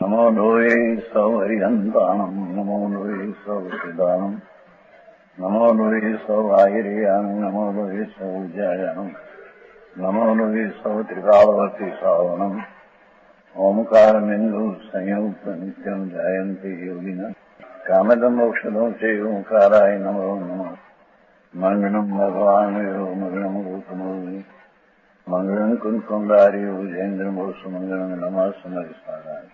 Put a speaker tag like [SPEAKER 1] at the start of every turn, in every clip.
[SPEAKER 1] नमो लोये सौहरिहन्ताणम् नमो लोये सौहृदानम् नमो लोये सौभागिर्यानम् नमो लोये सौविद्यायानम् नमो लोये सौत्रिकालवर्ति सावनम् ओंकारमिन्दु संयुक्त नित्यम् जायन्ति योगिनः कामदम् मोक्षदम् चैव ओंकाराय नमो नमः मङ्गलम् भगवान् यो मङ्गलम् रूपमोहि मङ्गलम् कुन्कुण्डारि भुजेन्द्रमोसु मङ्गलम् नमः समरिसाराय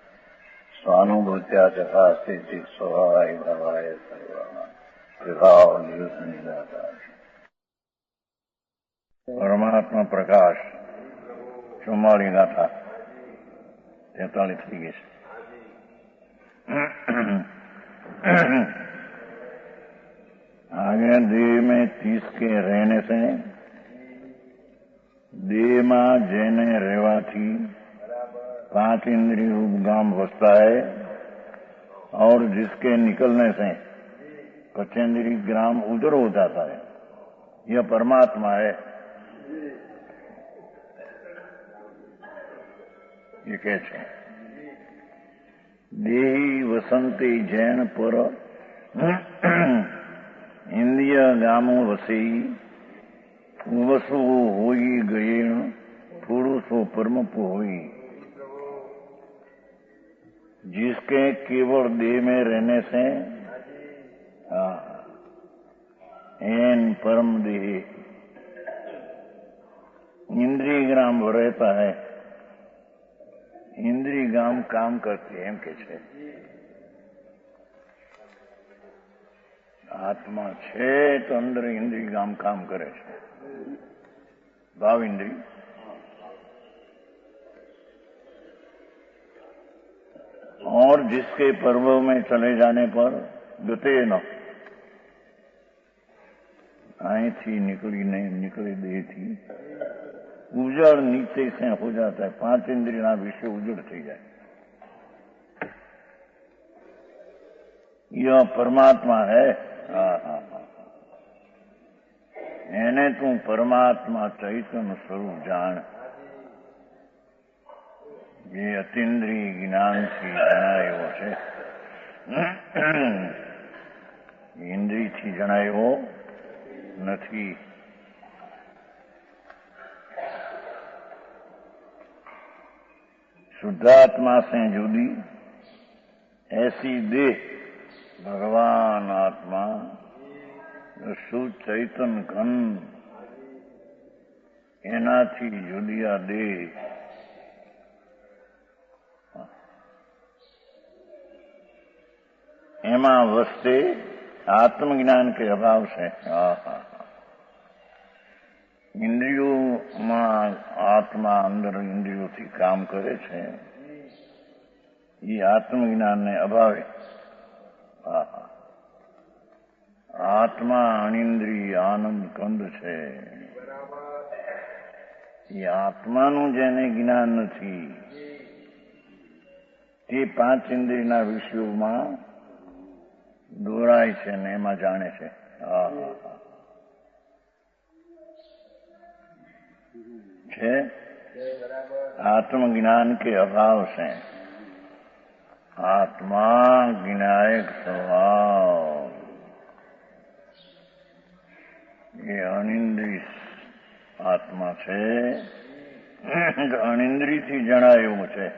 [SPEAKER 1] स्वानुभूत्या चकास्ते चित् स्वभावाय भवाय सर्वभाव परमात्मा प्रकाश 44 गाथा 43 થઈ ગઈ છે. आगे देह में 30 के रहने से देह में जेने રહેવાથી 5 इंद्रिय उपगाम बसता है और जिसके निकलने से 25 ग्राम उधर हो जाता है. यह परमात्मा है. ये कैसे देही वसंते जैन पर इंद्रिय गामो वसी वसु होई गए पुरुषो परमपु होई. जिसके केवल देह में रहने से एन परम देह इंद्रिय ग्राम रहता है. इंद्रिय गाम काम करती है एम के छे. आत्मा छे तो अंदर इंद्रिय गाम काम करे छे. भाव इंद्रिय और जिसके पर्व में चले जाने पर गते न आई थी निकली देह थी उजड़ नीचे से हो जाता है. 5 इंद्रिय विषय उजड़ थी जाए. यह परमात्मा है. એને તું પરમાત્મા ચૈતન્ય સ્વરૂપ જાણ. જે અતિન્દ્રિય જ્ઞાનથી જણાયો છે. ઇન્દ્રિયથી જણાયો નથી. शुद्धात्मा से जुदी ऐसी देह भगवान आत्मा शुद्ध चैतन्य घन एनाथी जुदिया देह एमा वस्ते आत्मज्ञान के अभाव से इंद्रियों में आत्मा अंदर इंद्रियों थी काम करे छे. ये आत्मज्ञान ने अभावे आत्मा अनिंद्रिय आनंद कंद छे. ये आत्मानु जेने ज्ञान नथी ते 5 इंद्रियना विषयों દોરાય છે ને એમાં જાણે છે. आत्मज्ञान के अभाव से आत्मा ज्ञायक स्वभाव ये अनिंद्रिय आत्मा છે. अनिंद्रिय थी जणाયું છે.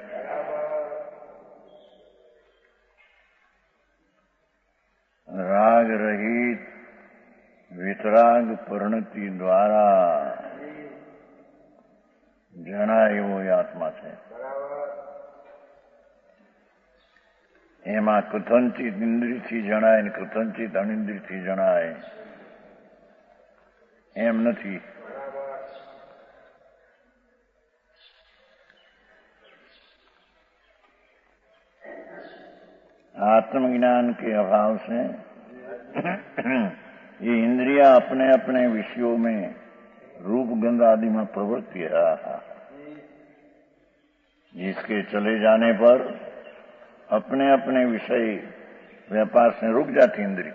[SPEAKER 1] राग रहित वितराग परिणति द्वारा જણાયો એ આત્મા છે. એમાં કથનચિત ઇન્દ્રિયથી જણાય ને કથનચિત અનિંદ્રિયથી જણાય એમ નથી. आत्मज्ञान के अभाव से ये इंद्रिया अपने अपने विषयों में रूप गंध आदि में प्रवृत्ति है. जिसके चले जाने पर अपने अपने विषय व्यापार से रुक जाती इंद्रिय.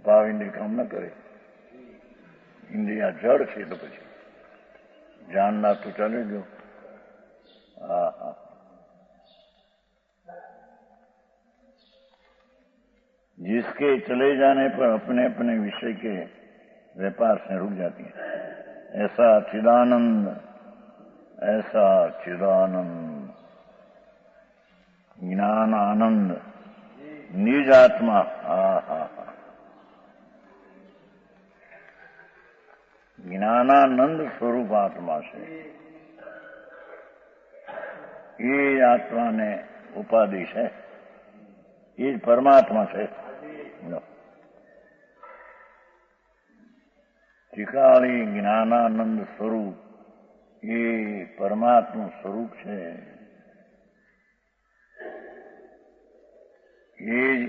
[SPEAKER 1] भाव इंद्रिय काम न करे. इंद्रिया जड़ છે તો પછી जानना तो चले गयो. जिसके चले जाने पर अपने अपने विषय के व्यापार से रुक जाती है। ऐसा चिदानंद, ऐसा चिदानंद, ज्ञान आनंद, निज आत्मा, ज्ञानानंद स्वरूप आत्मा से ये आत्मा ने उपाधि है, ये परमात्मा से ટીકાળી જ્ઞાનાનંદ સ્વરૂપ એ પરમાત્મા સ્વરૂપ છે, એ જ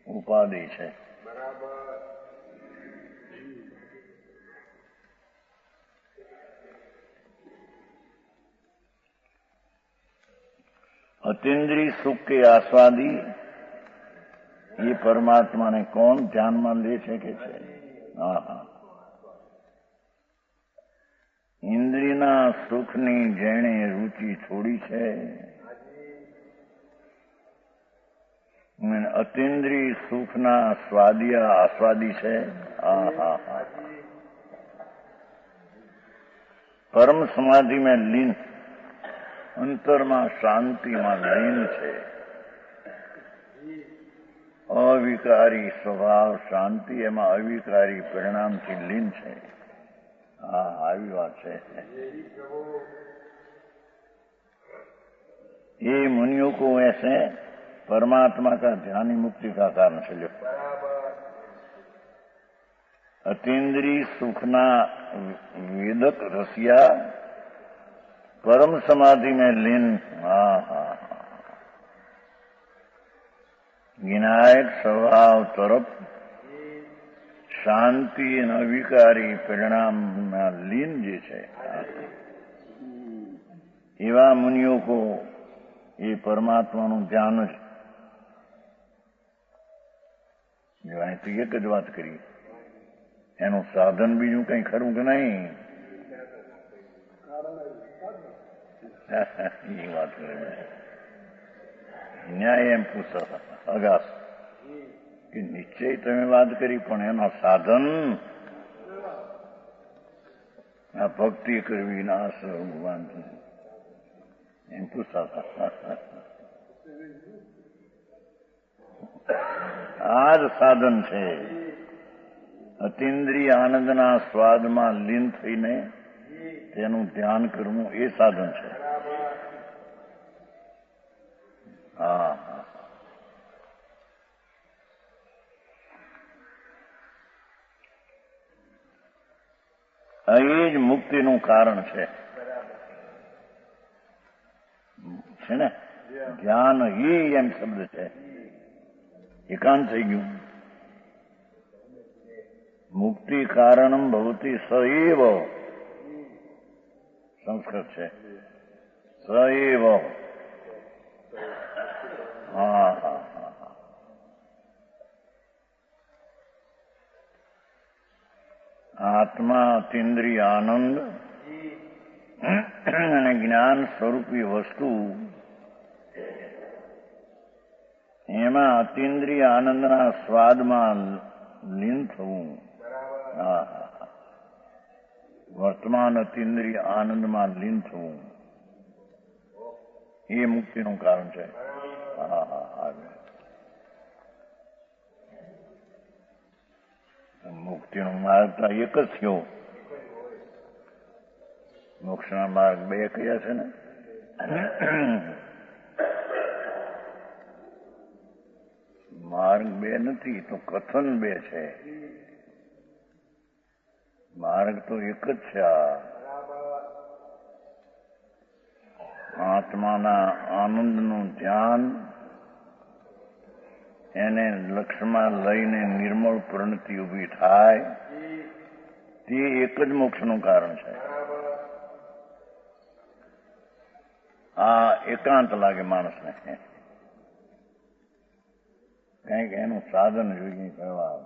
[SPEAKER 1] ઉપાધિ છે. अतीन्द्रिय सुख के आस्वादी ये परमात्मा ने कौन ध्यान में ले सके छे? इंद्रियना सुखनी जेणे रुचि छोड़ी छे, अतीन्द्रिय सुखना स्वादिया आस्वादी छे. परम समाधि में लीन, अंतर में शांति में लीन है, अविकारी स्वभाव शांति एमा अविकारी परिणाम थी लीन है. આવી વાત છે. ये मुनियों को ऐसे परमात्मा का ध्यान ही मुक्ति का कारण चलो. अतीन्द्रिय सुखना वेदक रसिया परम समाधि में लीन, विनायक स्वभाव तरफ शांति અને અવિકારી પરિણામના લીન જે છે, એવા મુનિઓ કો એ પરમાત્માનું ધ્યાન જ. અહીં તો એક જ વાત કરી, એનું સાધન બીજું કઈ ખરું કે નહીં? એ વાત કરે ન્યાય એમ પૂછો અગાસ કે નિશ્ચય તમે વાત કરી, પણ એના સાધન આ ભક્તિ કરવી ના ભગવાન એમ પૂછતા હતા. આ જ સાધન છે. અતીન્દ્રિય આનંદના સ્વાદમાં લીન થઈને તેનું ધ્યાન કરવું એ સાધન છે. એ જ મુક્તિનું કારણ છે ને. ધ્યાન એ એમ શબ્દ છે, એકાંત થઈ ગયું. મુક્તિ કારણમ ભવતી સએવ સંસ્કૃત છે, સએવ. આત્મા અતીન્દ્રિય આનંદ અને જ્ઞાન સ્વરૂપી વસ્તુ, એમાં અતીન્દ્રિય આનંદના સ્વાદમાં લીન થવું, વર્તમાન અતીન્દ્રિય આનંદમાં લીન થવું, એ મુક્તિનું કારણ છે. મુક્તિનો માર્ગ તો એક જ થયો. મોક્ષના માર્ગ બે કયા છે ને? માર્ગ બે નથી તો કથન બે છે. માર્ગ તો એક જ છે. આત્માના આનંદનું ધ્યાન, એને લક્ષ્યમાં લઈને નિર્મળ પ્રણતિ ઉભી થાય, તે એક જ મોક્ષનું કારણ છે. આ એકાંત લાગે માણસને, કંઈક એનું સાધન જોઈએ કરવા.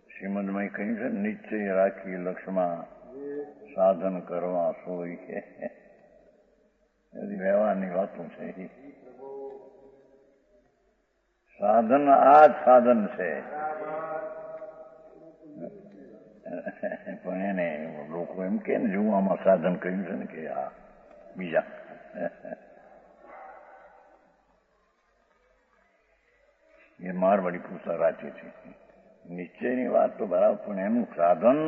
[SPEAKER 1] શ્રીમદમાં કહ્યું છે, નિશ્ચય રાખી લક્ષ્યમાં સાધન કરવા સોય છે. બધી વ્યવહારની વાતો છે. સાધન આ જ સાધન છે, પણ એને લોકો એમ કે ને જો આમાં સાધન કહ્યું છે ને કે આ બીજા એ મારવાડી પૂછતા રાચે છે. નિશ્ચયની વાત તો બરાબર, પણ એનું સાધન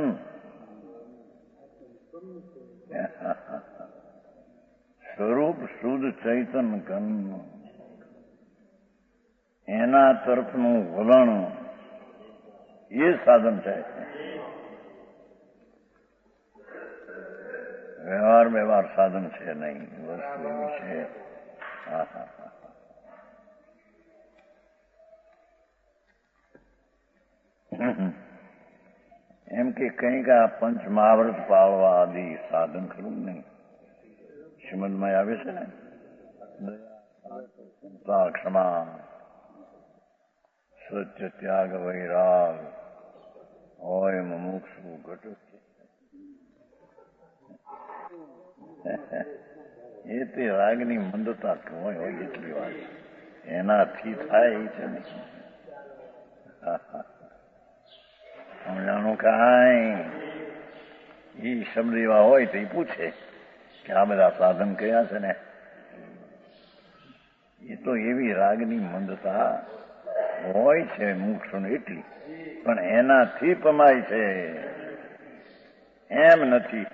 [SPEAKER 1] સ્વરૂપ શુદ્ધ ચૈતન ઘન, એના તરફનું વલણ એ સાધન છે. વ્યવહાર સાધન છે નહીં, વસ્તુ એવી છે. એમ કે કંઈક આ પંચ મહાવ્રત પાળવા આદિ સાધન ખરું નહીં. શ્રીમદમાં આવે છે ને, ક્ષમા, સત્ય, ત્યાગ, વૈરાગ હોય મુમુક્ષુ ઘટક. એ તે રાગની મંદતા હોય એટલી વાત એનાથી થાય એ છે ને. સમજાણું કાંઈ એ શબ્દ એવા હોય તો એ પૂછે કે આ બધા સાધન કયા છે ને. એ તો એવી રાગની મંદતા હોય છે મુક્ષુને એટલી, પણ એનાથી પમાય છે એમ નથી.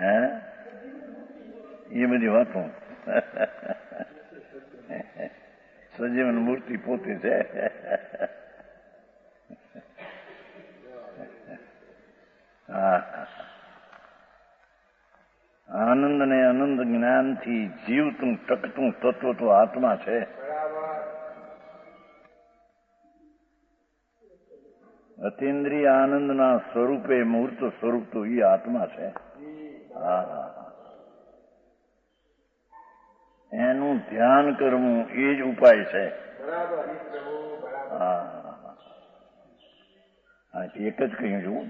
[SPEAKER 1] હે એ બધી વાતો સજીવન મૂર્તિ પોતે છે. આનંદ ને અનંત જ્ઞાનથી જીવતું ટકતું તત્વ તો આત્મા છે. અતિન્દ્રિય આનંદના સ્વરૂપે મૂર્ત સ્વરૂપ તો એ આત્મા છે. એનું ધ્યાન કરવું એ જ ઉપાય છે. એક જ કહ્યું છું,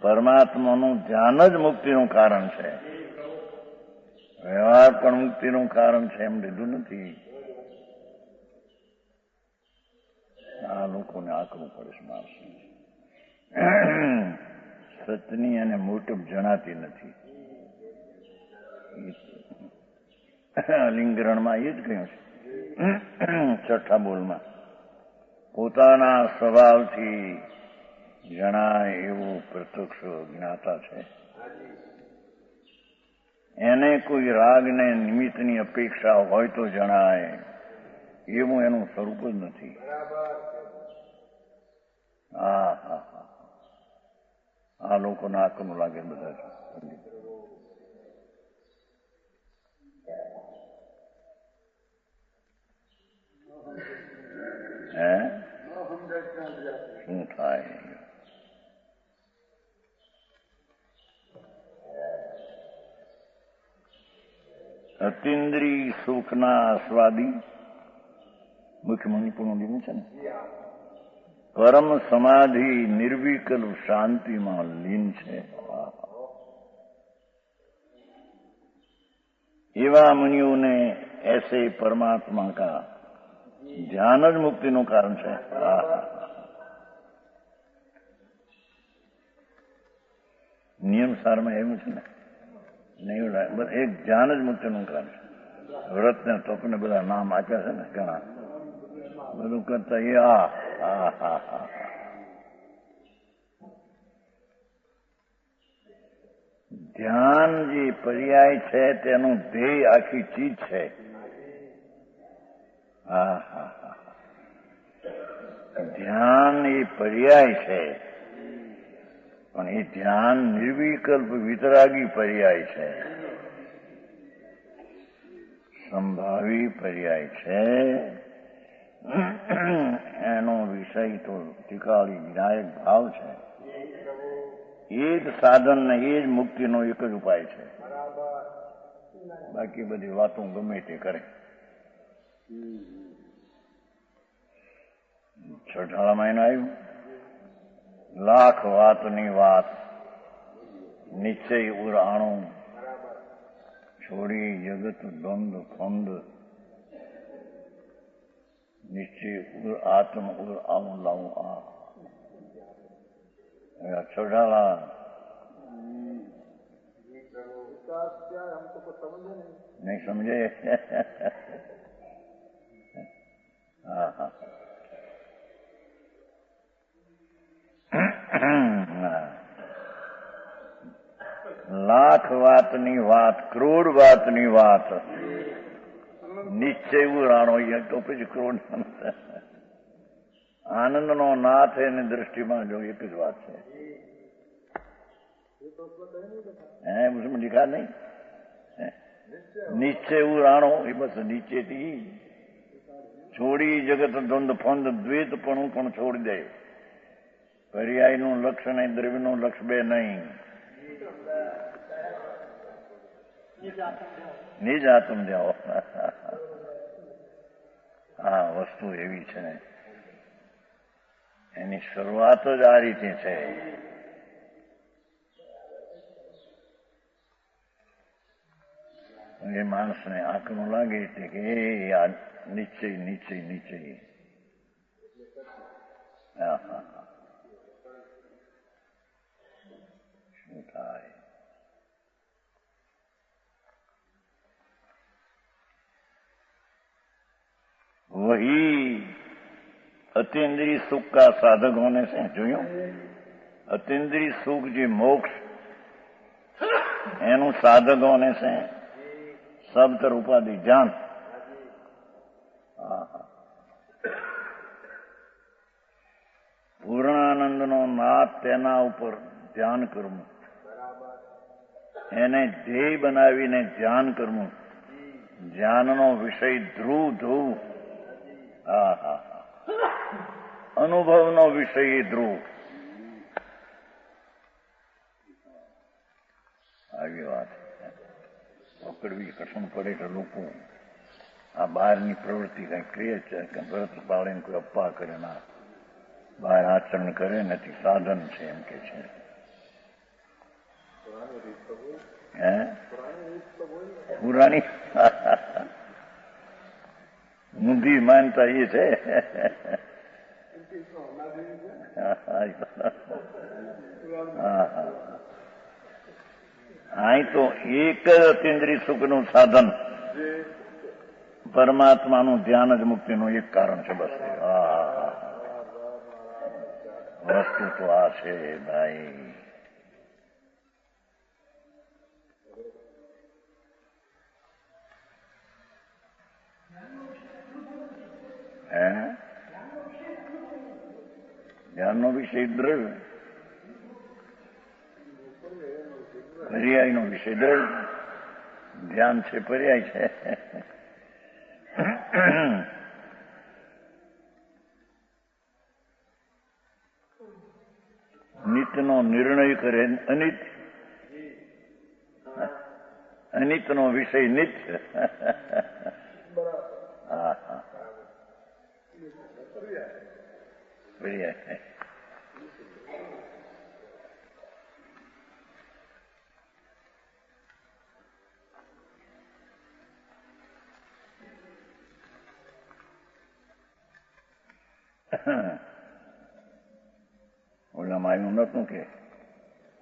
[SPEAKER 1] પરમાત્માનું ધ્યાન જ મુક્તિનું કારણ છે. વ્યવહાર પણ મુક્તિનું કારણ છે એમ લીધું નથી. આ લોકોને આકરું પડે છે. માણસ સતની અને મોટપ જણાતી નથી. લિંગરણમાં એ જ કહ્યું છે, છઠ્ઠા બોલમાં, પોતાના સ્વભાવથી જણાય એવું પ્રત્યક્ષ જ્ઞાતા છે. એને કોઈ રાગને નિમિત્તની અપેક્ષા હોય તો જણાય એવું એનું સ્વરૂપ જ નથી. આ લોકોને આકનું લાગે બધા છે. શું થાય? અતિન્દ્રિય સુખના આસ્વાદી મુખ્યમંત્રી લીધું છે ને, પરમ સમાધિ નિર્વિકલ્પ શાંતિમાં લીન છે. એવા મુનિઓને ऐसे परमात्मा का ધ્યાન જ મુક્તિનું કારણ છે. નિયમ સારમાં એવું છે ને, નહીં એક ધ્યાન જ મુક્તિનું કારણ છે. વ્રત ને તપને બધા નામ આપ્યા છે ને ઘણા, બધું કરતા એ ધ્યાન જે પર્યાય છે તેનું ધ્યેય આખી ચીજ છે. ધ્યાન એ પર્યાય છે, પણ એ ધ્યાન નિર્વિકલ્પ વિતરાગી પર્યાય છે, સંભાવી પર્યાય છે. એનો વિષય તો ટીકાળી વિનાયક ભાવ છે. એ જ સાધન ને એ જ મુક્તિનો એક જ ઉપાય છે. બાકી બધી વાતો ગમે તે કરે. છઠ્ઠાળામાં એને આવ્યું, લાખ વાતની વાત નિશ્ચય ઉરાણું छोड़ी जगत द्वंद फंद निश्चय उर आत्म उर आऊं लाऊं आ छोड़ाला हमको कुछ समझे नहीं समझे हाँ हाँ लाख वातनी વાત કરોડ વાતની વાત નિશ્ચય રાણો તો પછી કરોડ આનંદનો નાથ એની દૃષ્ટિમાં જો એક જ વાત છે उसमें लिखा नहीं निश्चय राणो ये बस नीचे थी छोड़ी जगत द्वंद फंद द्वैत पण छोड़ दे पर्याय નું લક્ષ્ય નહીં દ્રવ્ય નું લક્ષ્ય બે નહીં નિજ આત્મ જાઓ હા વસ્તુ એવી છે ને એની શરૂઆત જ આ રીતે છે એ માણસને આંકનું લાગે છે કે આ નિશ્ચય નિશ્ચય નિશ્ચય હા હા શું થાય वही अतीन्द्रिय सुख का साधक होने से જોયું अतीन्द्रिय सुख जी मोक्ष एनु साधक होने से सब तर उपाधि जान પૂર્ણાનંદ નો નાથ તેના ઉપર ધ્યાન કરવું એને ધ્યેય બનાવીને ધ્યાન કરવું ધ્યાનનો વિષય ધ્રુવ ધ્રુવ અનુભવનો વિષય ધ્રુવ આવી વાત પકડવી કઠણ પડે કે લોકો આ બહારની પ્રવૃત્તિ કઈ ક્રિય છે કે વ્રત પાળીને કોઈ અપ્પા કરે ના બહાર આચરણ કરે નથી સાધન છે એમ કે છે હે પુરાણી ઊંધી માનતા એ છે અહીં તો એક જ અતિન્દ્રિય સુખનું સાધન પરમાત્માનું ધ્યાન જ મુક્તિનું એક કારણ છે બસ વસ્તુ તો આ છે ભાઈ ધ્યાનનો વિષય દ્રવ્ય પર્યાયનો વિષય દ્રવ્ય ધ્યાન છે પર્યાય છે નિત્યનો નિર્ણય કરે અનિત અનિતનો વિષય નિત્ય હા હા પર્યાય ઓલામાં આવ્યું નતું કે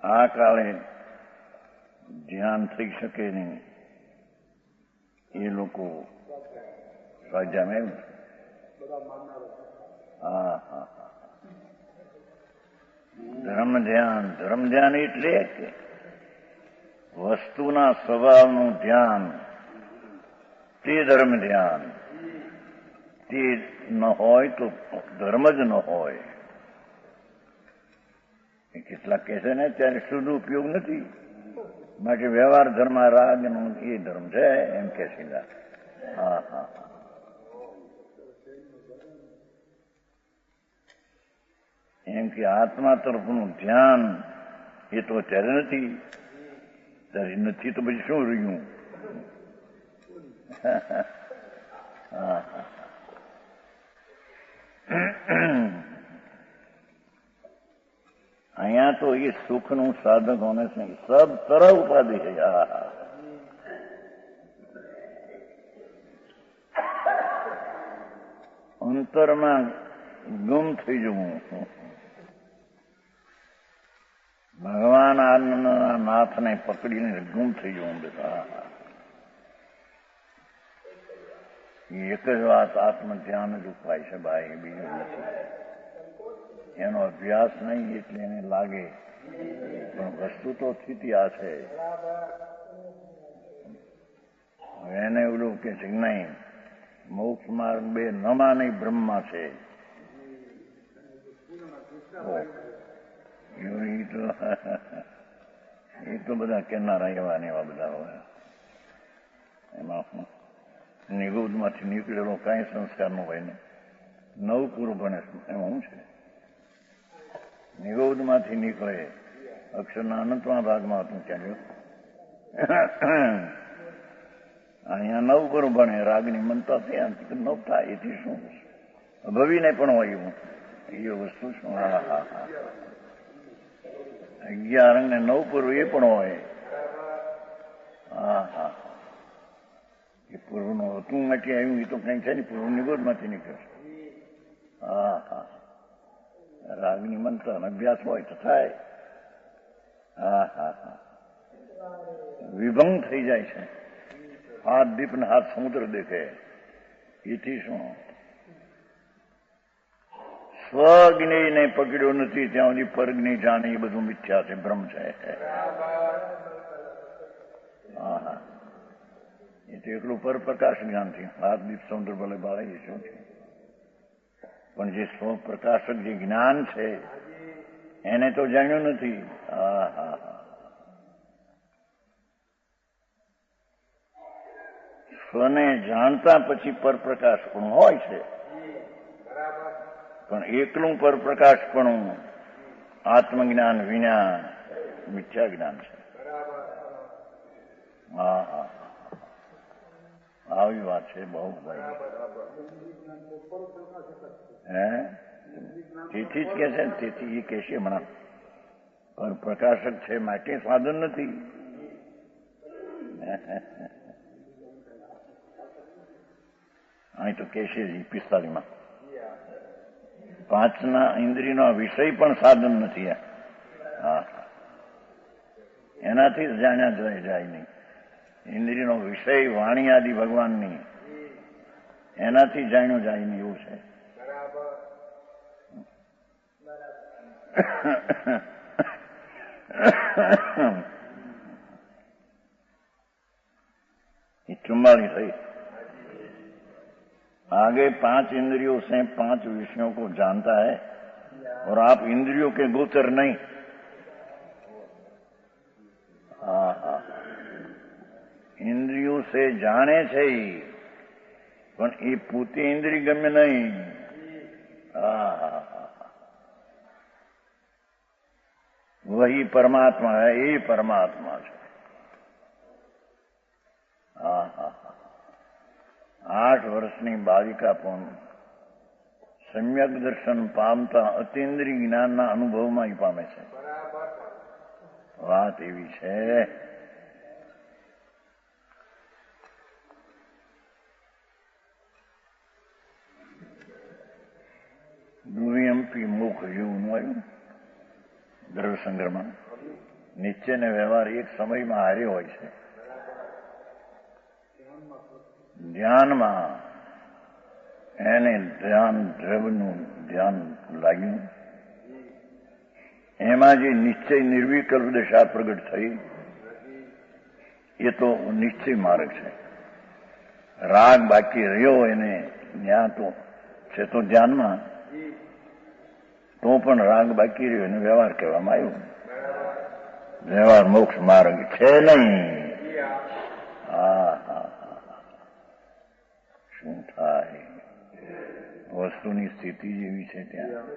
[SPEAKER 1] આ કાળે ધ્યાન થઈ શકે નહીં એ લોકો સ્વાધ્યાયમાં આવ્યું હા હા ધર્મ ધ્યાન એટલે કે વસ્તુના સ્વભાવનું ધ્યાન તે ધર્મ ધ્યાન તે ન હોય તો ધર્મ જ ન હોય કેટલાક કહે છે ને ત્યારે શુદ્ધ ઉપયોગ નથી માટે વ્યવહાર ધર્મ રાગનો એ ધર્મ છે એમ કે સીધા હા હા એમ કે આત્મા તરફનું ધ્યાન એ તો અત્યારે નથી ત્યારે નથી તો પછી શું રહ્યું અહીંયા તો એ સુખનું સાધક હોને છે સબ તરફ ઉપાધિ છે અંતરમાં ગુમ થઈ જવું. ભગવાન આનંદના નાથને પકડીને ગુમ થઈ જવું. બેટા એક જ વાત આત્મ ધ્યાન જ ઉપાય છે ભાઈ, બીજું નથી. એનો અભ્યાસ નહીં એટલે એને લાગે, પણ વસ્તુ તો સ્થિતિ આ છે. એને એવું કે છે નહીં, મોક્ષ માર્ગ બે નમા નહીં બ્રહ્મા છે. એ તો બધા કેનારા એવા ને એવા બધા હોય. એમાં નિગોદમાંથી નીકળેલો કાંઈ સંસ્કાર નો હોય ને, નવ પૂરું ભણે એમાં શું છે? નિગોદમાંથી નીકળે અક્ષરના અનંતમાં ભાગમાં હતું ક્યાં અહીંયા નવ પૂરું ભણે રાગની મનતા ત્યાં નવ થાય એથી શું ભવીને પણ હોય એવું એ વસ્તુ શું? હા હા હા 11 અંગ ને 9 પૂર્વ એ પણ હોય. હા હા એ પૂર્વનું હતું માંથી આવ્યું એ તો કઈ છે ને, પૂર્વ નિગોદમાંથી નીકળશે. હા હા રાગની મંત્ર અભ્યાસ હોય તો થાય. હા હા હા વિભંગ થઈ જાય છે. હાથ દીપ ને હાથ સમુદ્ર દેખે એથી શું? સ્વજ્ઞેયને પકડ્યો નથી ત્યાં સુધી પરજ્ઞેય જાણે એ બધું મિથ્યા છે, ભ્રમ છે. હા હા એ તો એકલું પરપ્રકાશ જ્ઞાનથી હાથ દીપ સમુદ્ર ભલે બાળે એ શું છે? પણ જે સ્વપ્રકાશક જે જ્ઞાન છે એને તો જાણ્યું નથી. હા હા હા સ્વને જાણતા પછી પરપ્રકાશ પણ હોય છે, પણ એકલું પરપ્રકાશ પણ આત્મજ્ઞાન વિના મિથ્યા જ્ઞાન છે. હા હા આવી વાત છે બહુ ભાઈ. હે તેથી જ કે છે ને, તેથી એ કહેશે હમણાં પરપ્રકાશક છે માટે સાધન નથી. અહીં તો કહેશે 45 પાંચના ઇન્દ્રિયનો વિષય પણ સાધન નથી. હા એનાથી જ જાણ્યા જાય નહીં. ઇન્દ્રિયનો વિષય વાણી આદિ ભગવાનની એનાથી જાણ્યું જાય નહીં એવું છે. ये 44 થઈ. आगे 5 इंद्रियों से 5 विषयों को जानता है और आप इंद्रियों के गोचर नहीं. हाँ हाँ इंद्रियों से जाने છે પણ એ પોતે ઇન્દ્રિય ગમે નહીં. હા હા વહી પરમાત્મા હૈ, એ પરમાત્મા છે. હા હા 8 વર્ષની બાલિકા પણ સમ્યક દર્શન પામતા અતિન્દ્રિય જ્ઞાનના અનુભવમાં પામે છે. વાત એવી છે. દુર્યંપી મુખ જેવું આવ્યું દ્રવ્યસંગ્રહમાં. નિશ્ચય ને વ્યવહાર એક સમયમાં હારે હોય છે. ધ્યાનમાં એને ધ્યાન દ્રવ્યનું ધ્યાન લાગ્યું, એમાં જે નિશ્ચય નિર્વિકલ્પ દશા પ્રગટ થઈ એ તો નિશ્ચય માર્ગ છે. રાગ બાકી રહ્યો એને ત્યાં તો છે તો ધ્યાનમાં તો પણ રાગ બાકી રહ્યો એને વ્યવહાર કહેવામાં આવ્યો. વ્યવહાર મોક્ષ માર્ગ છે નહીં. હા હા શું થાય? વસ્તુની સ્થિતિ જેવી છે ત્યાં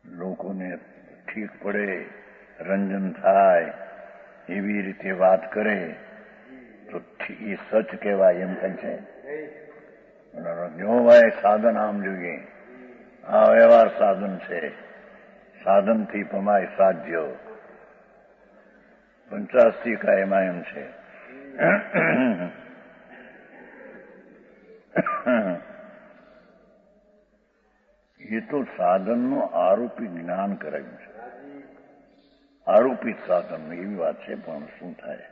[SPEAKER 1] લોકોને ઠીક પડે, રંજન થાય એવી રીતે વાત કરે તો એ સચ કહેવાય એમ કઈ છે? જો ભાઈ સાધન આમ જોઈએ, આ વ્યવહાર સાધન છે, સાધનથી પમાય સાધ્ય 85 કાયમાં એમ છે. એ તો સાધનનું આરોપી જ્ઞાન કરાયું છે, આરોપિત સાધન એવી વાત છે. પણ શું થાય,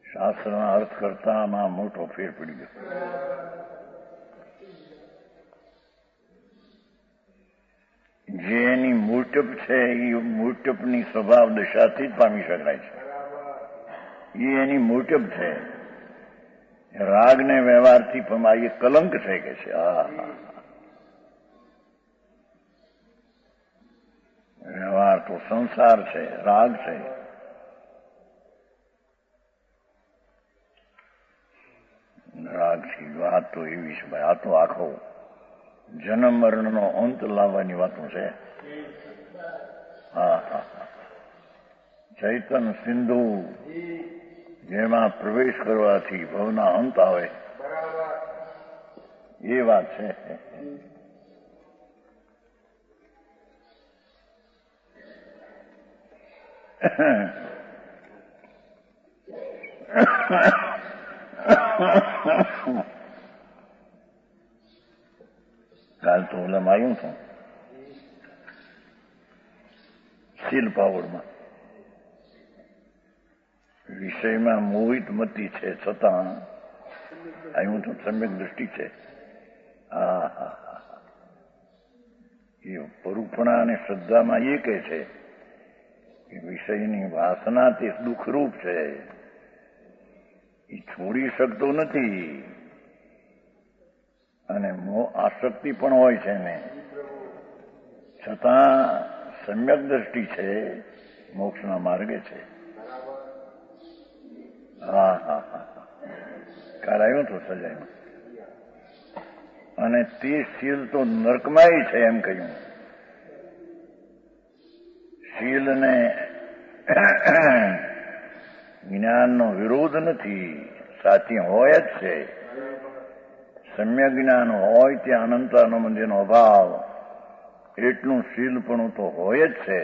[SPEAKER 1] શાસ્ત્રના અર્થ કરતા આમાં મોટો ફેર પડી ગયો. જે એની મૂર્તપ છે એ મૂર્તપની સ્વભાવ દશાથી જ પામી શકાય છે. એ એની મૂર્તપ છે. રાગ ને વ્યવહારથી એ કલંક છે કે છે. વ્યવહાર તો સંસાર છે, રાગ છે. રાગ થી વાત તો એવી છે ભાઈ, આ તો આખો જન્મ મરણનો અંત લાવવાની વાતો છે. હા હા હા, ચૈતન સિંધુ જેમાં પ્રવેશ કરવાથી ભવના અંત આવે એ વાત છે. કાલ તો ઓલામાં આવ્યું છું શીલ પાવડમાં, વિષયમાં મોહિત મતી છે છતાં આવ્યું તો સમ્યક દ્રષ્ટિ છે. હા હા હા, એ પરુપણા અને શ્રદ્ધામાં એ કહે છે કે વિષયની વાસના તે દુઃખરૂપ છે, એ છોડી શકતો નથી. અને આસક્તિ પણ હોય છે ને, છતાં સમ્યક દ્રષ્ટિ છે, મોક્ષના માર્ગે છે. હા હા હા, કાલ આવ્યો તો સજાયમાં. અને તે શીલ તો નર્કમાંય છે એમ કહ્યું. શીલ ને જ્ઞાનનો વિરોધ નથી, સાચી હોય જ છે. સમ્યક જ્ઞાન હોય ત્યાં અનંતાનુબંધીનો અભાવ, એટલું શીલપણું તો હોય જ છે.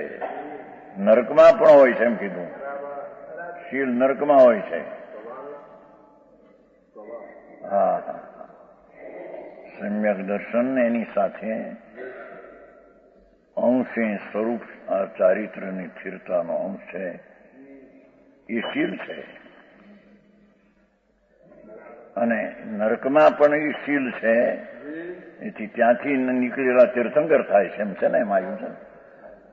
[SPEAKER 1] નરકમાં પણ હોય છે એમ કીધું. શીલ નરકમાં હોય છે. હા હા, સમ્યક દર્શન એની સાથે અંશે સ્વરૂપ ચારિત્ર્યની સ્થિરતાનો અંશ છે, એ શીલ છે. અને નરકમાં પણ એ શીલ છે, એથી ત્યાંથી નીકળેલા તીર્થંકર થાય છે એમ છે ને, એમ આવ્યું છે.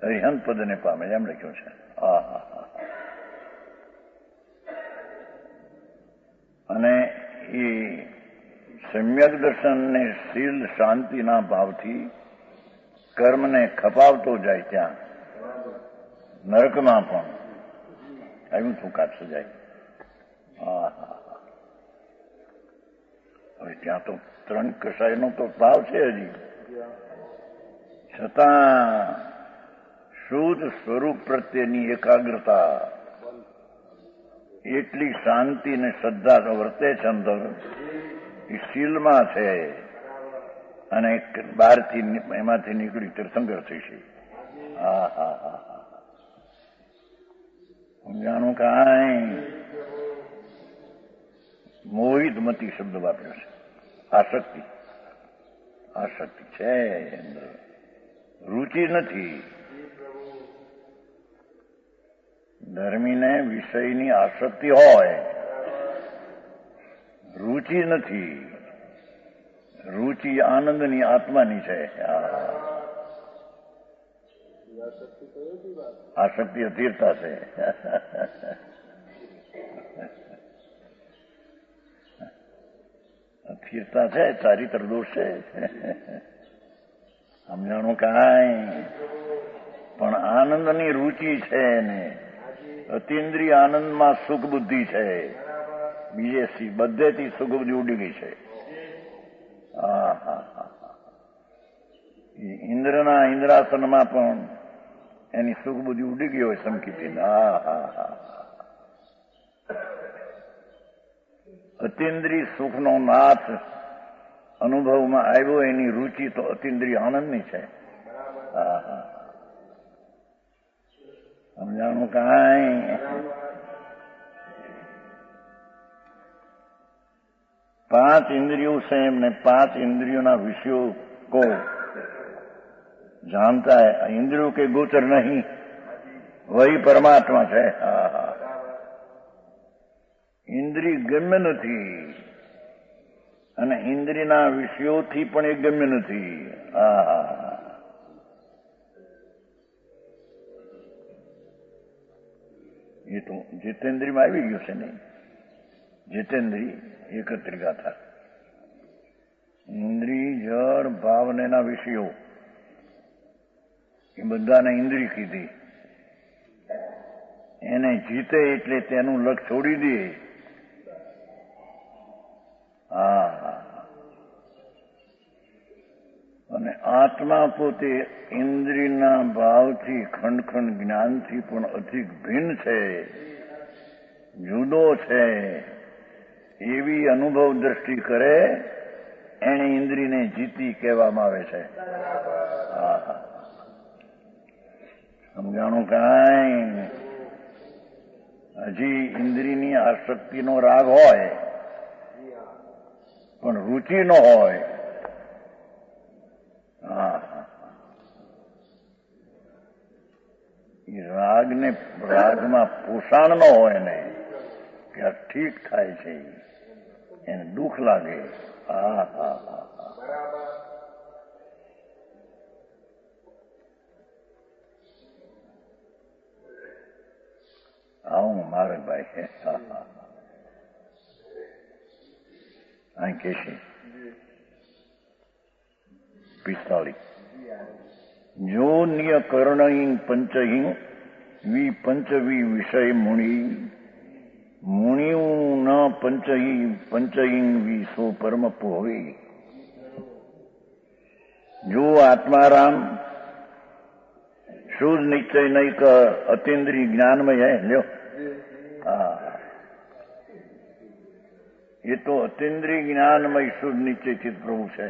[SPEAKER 1] અરિહંત પદને પામે એમ લખ્યું છે. હા હા હા. અને એ સમ્યક દર્શનને શીલ શાંતિના ભાવથી કર્મને ખપાવતો જાય ત્યાં નરકમાં પણ આવ્યું તું કાચ સજાય. હા હા, હવે ત્યાં તો 3 કસાયનો તો ભાવ છે હજી, છતાં શુદ્ધ સ્વરૂપ પ્રત્યેની એકાગ્રતા, એટલી શાંતિ ને શ્રદ્ધા વર્તે છે અંદર, એ શીલમાં છે. અને બહારથી એમાંથી નીકળી તીર્થંકર થઈ છે. હા હા હા હા, જાણું કાંઈ મોહિત મતી શબ્દ વાપર્યો છે. આસક્તિ, આસક્તિ છે અંદર, રુચિ નથી. ધર્મીને વિષયની આસક્તિ હોય, રુચિ નથી. રુચિ આનંદની આત્માની છે. આસક્તિ અધીરતા છે. અધીરતા છે, ચારિત્ર દોષ છે. સમજાણું કાંઈ, પણ આનંદની રુચિ છે ને, અતિન્દ્રિય આનંદમાં સુખ બુદ્ધિ છે. બીજે બધેથી સુખ બુદ્ધિ ઉડી ગઈ છે. હા હા હા, ઇન્દ્રના ઇન્દ્રાસનમાં પણ એની સુખ બુદ્ધિ ઉડી ગઈ હોય સમકીતી. હા હા હા, અતિન્દ્રિય સુખનો નાથ અનુભવમાં આવ્યો, એની રુચિ તો અતિન્દ્રિય આનંદની છે. હા હા, સમજાણું કાંઈ. पांच इंद्रियों से हमने पांच इंद्रियों ना विषयों को जानता है, इंद्रियों के गोचर नहीं, वही परमात्मा है। इंद्री गम्य નથી અને ઇન્દ્રિયના વિષયોથી પણ એ ગમ્ય નથી। એ તો જીતેન્દ્રિયમાં આવી ગયું છે ને, જીતેન્દ્રિય એકત્રિકા था। ઇન્દ્રિય જળ ભાવ ને એના વિષયો એ બધાને ઇન્દ્રિય કીધી। એને જીતે એટલે તેનું લક્ષ છોડી દે। અને આત્મા પોતે ઇન્દ્રિયના ભાવથી ખંડ ખંડ જ્ઞાનથી પણ અધિક ભિન્ન છે, જુદો છે, એવી અનુભવ દ્રષ્ટિ કરે એને ઇન્દ્રિયને જીતી કહેવામાં આવે છે। સમજાણું કાંઈ? હજી ઇન્દ્રિયની આસક્તિનો રાગ હોય પણ રુચિ ન હોય। એ રાગમાં પોષણ ન હોય ને કે આ ઠીક થાય છે, એને દુઃખ લાગે। આવું મારકભાઈ અહીં કે છે 45 જો નિય કર્ણઈ પંચહિ વિ પંચવી વિષય મુનિ મુનિઉ ન પંચહિ પંચહિ વિ સો પરમ પોઈ। જો આત્મારામ शुद्ध निश्चय नहीं कर अतीन्द्रिय ज्ञान में है। लो ये तो अतीन्द्रिय ज्ञान में शुद्ध निश्चय चित प्रभु है।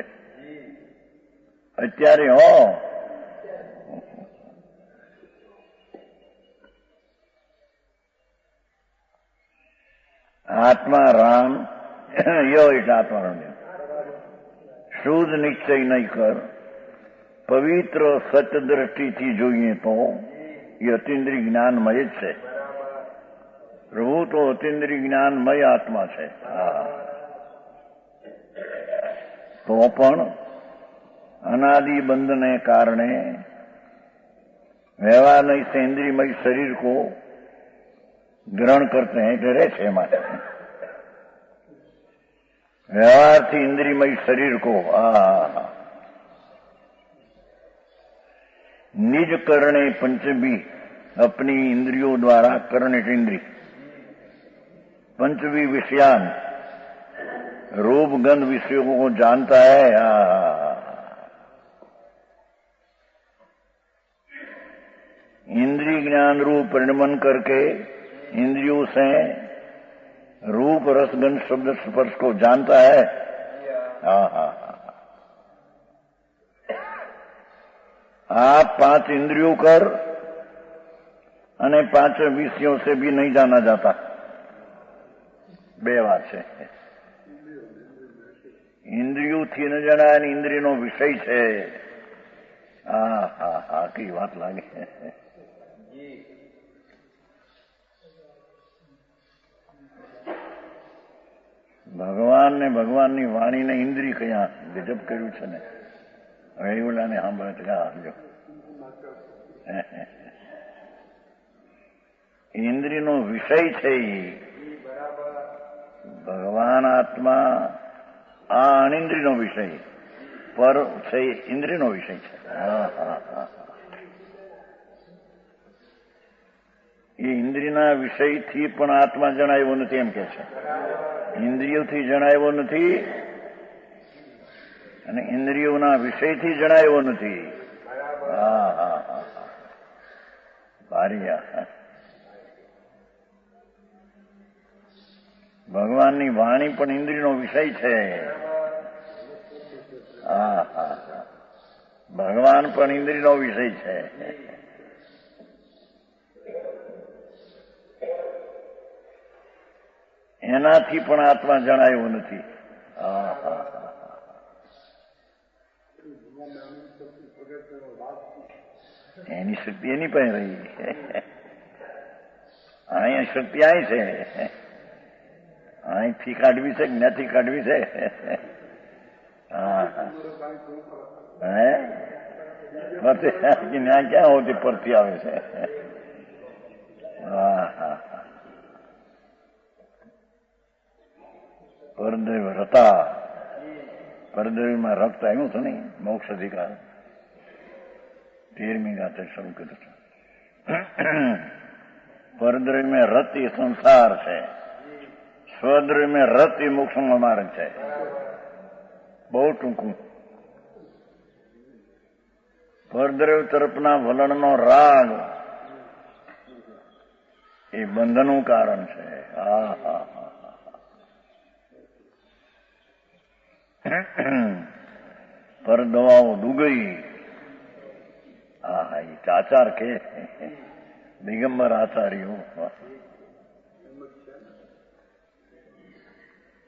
[SPEAKER 1] અત્યારે हो आत्मा राम यो इस आत्मा राम शुद्ध निश्चय नहीं कर પવિત્ર સત દ્રષ્ટિથી જોઈએ તો એ અતિન્દ્રિય જ્ઞાનમય જ છે। પ્રભુ તો અતિન્દ્રિય જ્ઞાનમય આત્મા છે। તો પણ અનાદि બંધને કારણે व्यवहार से इंद्रियमय शरीर को ग्रहण करते हैं कि रहे छे माटे व्यवहार थी इंद्रियमय शरीर को निज करणे पंचभी अपनी इंद्रियों द्वारा कर्णिक इंद्रिय पंचवी विषयान रूप गंध विषयों को जानता है। इंद्रिय ज्ञान रूप परिणमन करके इंद्रियों से रूप रस गंध शब्द स्पर्श को जानता है। आप पांच इंद्रियों कर અને પાંચ વિષયો से भी नहीं जाना जाता। બે વાત છે, ઇન્દ્રિયોથી ન જણાય ને ઇન્દ્રિયનો વિષય છે। કઈ વાત લાગે। ભગવાન ને ભગવાનની વાણીને ઇન્દ્રિય કયા ગજબ કર્યું છે ને। હવે એવડાને સાંભળે તો જો ઇન્દ્રિયનો વિષય છે ભગવાન આત્મા, આ અનિન્દ્રિયનો વિષય પર છે, ઇન્દ્રિયનો વિષય છે। એ ઇન્દ્રિયના વિષયથી પણ આત્મા જણાવ્યો નથી એમ કે છે। ઇન્દ્રિયોથી જણાવ્યો નથી અને ઇન્દ્રિયોના વિષયથી જણાવ્યો નથી। ભારી ભગવાનની વાણી પણ ઇન્દ્રિયનો વિષય છે। ભગવાન પણ ઇન્દ્રિયનો વિષય છે। એનાથી પણ આત્મા જણાયો નથી। એની શક્તિ એની પાસે રહી. અહીંયા શક્તિ અહીં છે, અહીંથી કાઢવી છે, જ્ઞાથી કાઢવી છે. હે પરથી ત્યાં ક્યાં હોતી પરથી આવે છે. પરદેવ રતા, પરદેવીમાં રક્ત આવ્યું હતું નહીં, મોક્ષ અધિકાર 13મી ગાતે શરૂ કર્યું છે. પરદ્રવ્ય મેં રત એ સંસાર છે, સ્વદ્રવ્ય મેં રત એ મોક્ષનો માર્ગ છે. બહુ ટૂંકું. પરદ્રવ્ય તરફના વલણનો રાગ એ બંધનનું કારણ છે. પર દવાઓ ડૂગઈ. એ આચાર કે દિગંબર આચાર્યો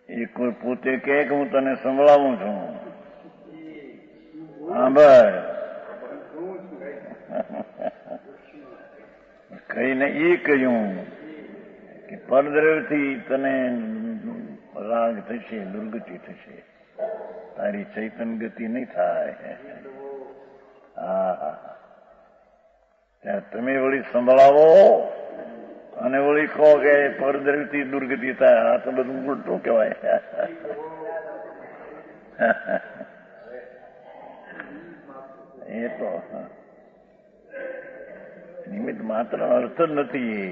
[SPEAKER 1] એ કોઈ પોતે કે હું તને સંભળાવું છું. હા ભાઈ કહીને એ કહ્યું કે પરદ્રવ્યથી તને રાગ થશે, દુર્ગતિ થશે, તારી ચૈતન ગતિ નહીં થાય. ત્યાં તમે વળી સંભળાવો અને વળી કહો કે પરદ્રવ્યથી દુર્ગતિ થાય. આ તો બધું ઉલટું કહેવાય. એ તો નિમિત્ત માત્ર અર્થ જ નથી.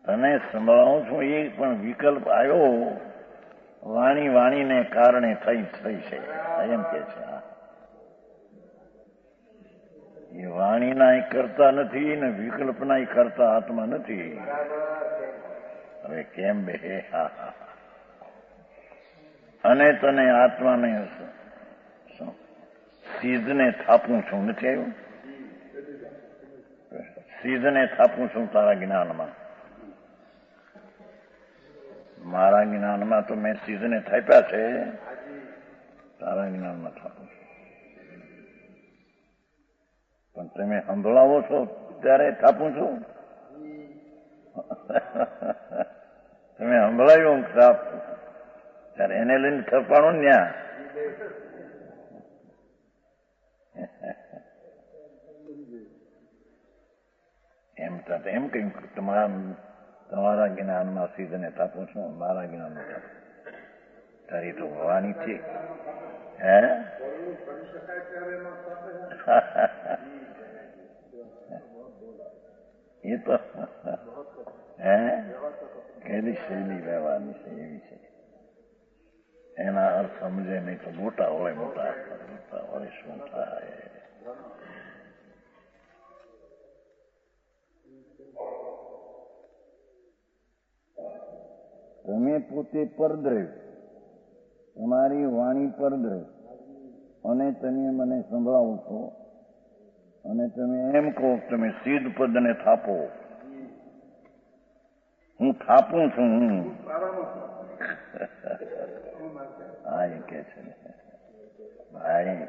[SPEAKER 1] તને સંભળાવું છું એ પણ વિકલ્પ આવ્યો વાણીને કારણે થઈ છે એમ કે છે. એ વાણીના કરતા નથી ને વિકલ્પના કરતા આત્મા નથી. હવે કેમ બે? અને તને આત્માને સીધને થાપું છું, નથી આવ્યું? સીધને થાપું છું તારા જ્ઞાનમાં. મારા જ્ઞાનમાં તો મેં સીધને થાપ્યા છે, તારા જ્ઞાનમાં થાપું છું. પણ તમે સંભળાવો છો ત્યારે થાપું છું. તમે સંભળાવ્યું થાપ ત્યારે એને લઈને થપાણું ન્યા. એમ કહ્યું તમારા જ્ઞાનમાં સીધને થાપું છું, મારા જ્ઞાનમાં થાપું. તારી તો ભવાની ઠીક. હે એ તો હે કેવી શૈલી વ્યવહારની છે એવી છે. એના અર્થ સમજે નહીં તો મોટા હોય, મોટા હોય શું થાય. તમે પોતે પરદ્રવ્ય, તમારી વાણી પરદ્રવ્ય, અને તમે મને સંભળાવો છો અને તમે એમ કહો તમે સિદ્ધ પદને થાપો. હું થાપું છું. હા એ કે છે ભાઈ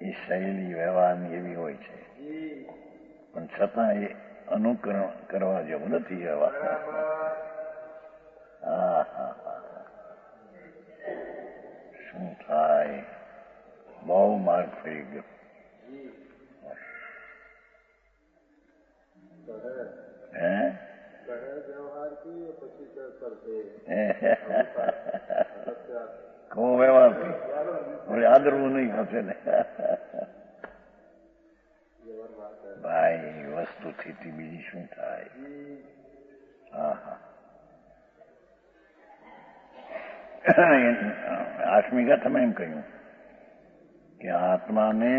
[SPEAKER 1] એ શૈલી વ્યવહારની એવી હોય છે, પણ છતાં એ અનુકરણ કરવા જેવું નથી. વ્યવહાર શું થાય? બહુ માર્ગ ફરી ગયો. હે કહો વ્યવહાર આદરવું નહીં થશે ને ભાઈ. વસ્તુથી બીજી શું થાય? આઠમી ગાથામાં એમ કહ્યું કે આત્માને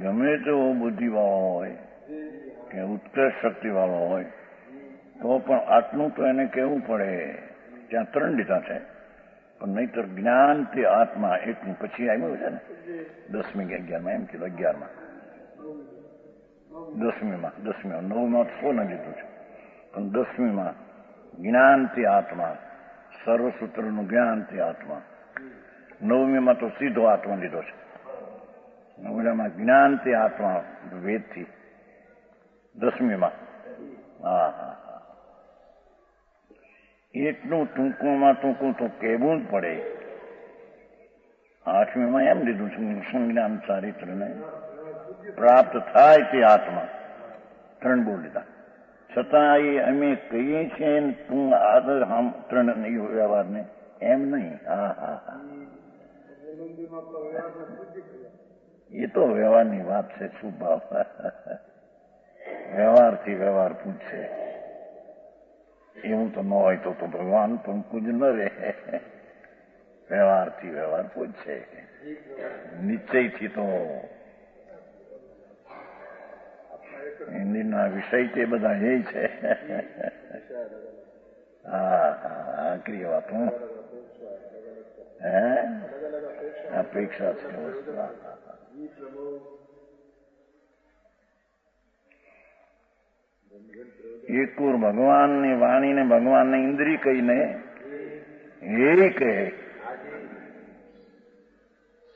[SPEAKER 1] ગમે તેવો બુદ્ધિવાળો હોય કે ઉત્કૃષ્ટ શક્તિવાળો હોય તો પણ આટલું તો એને કહેવું પડે. ત્યાં 3 લીધા છે, પણ નહીતર જ્ઞાન તે આત્મા એટલું પછી આવ્યું છે ને 10મી કે 11માં એમ કીધું. 11માં 10મીમાં 9માં 6 લીધું છે, પણ 10મીમાં જ્ઞાન તે આત્મા સ સર્વસૂત્રનું જ્ઞાન તે આત્મા. નવમીમાં તો સીધો આત્મા લીધો છે. નવડામાં જ્ઞાન તે આત્મા વેદથી. 10મીમાં હા હા હા એટલું ટૂંકુમાં ટૂંકું તો કહેવું જ પડે. 8મીમાં એમ લીધું છે સંજ્ઞાન ચારિત્રને પ્રાપ્ત થાય તે આત્મા. 3 બોલ લીધા. છતાં એ અમે કહીએ છીએ તું આદર 3 વ્યવહારને એમ નહીં. હા હા હા એ તો વ્યવહારની વાત છે. શું ભાવ વ્યવહારથી વ્યવહાર પૂછશે એવું તો ન હોય તો ભગવાન પણ પૂજ ન રહે. વ્યવહારથી વ્યવહાર પૂછશે. નિશ્ચયથી તો હિન્દીના વિષય તે બધા એ છે. હા હા આકરી વાત. હે અપેક્ષા છે વસ્તુ. એકુર ભગવાનની વાણીને ભગવાનને ઇન્દ્રિય કહીને એ કહે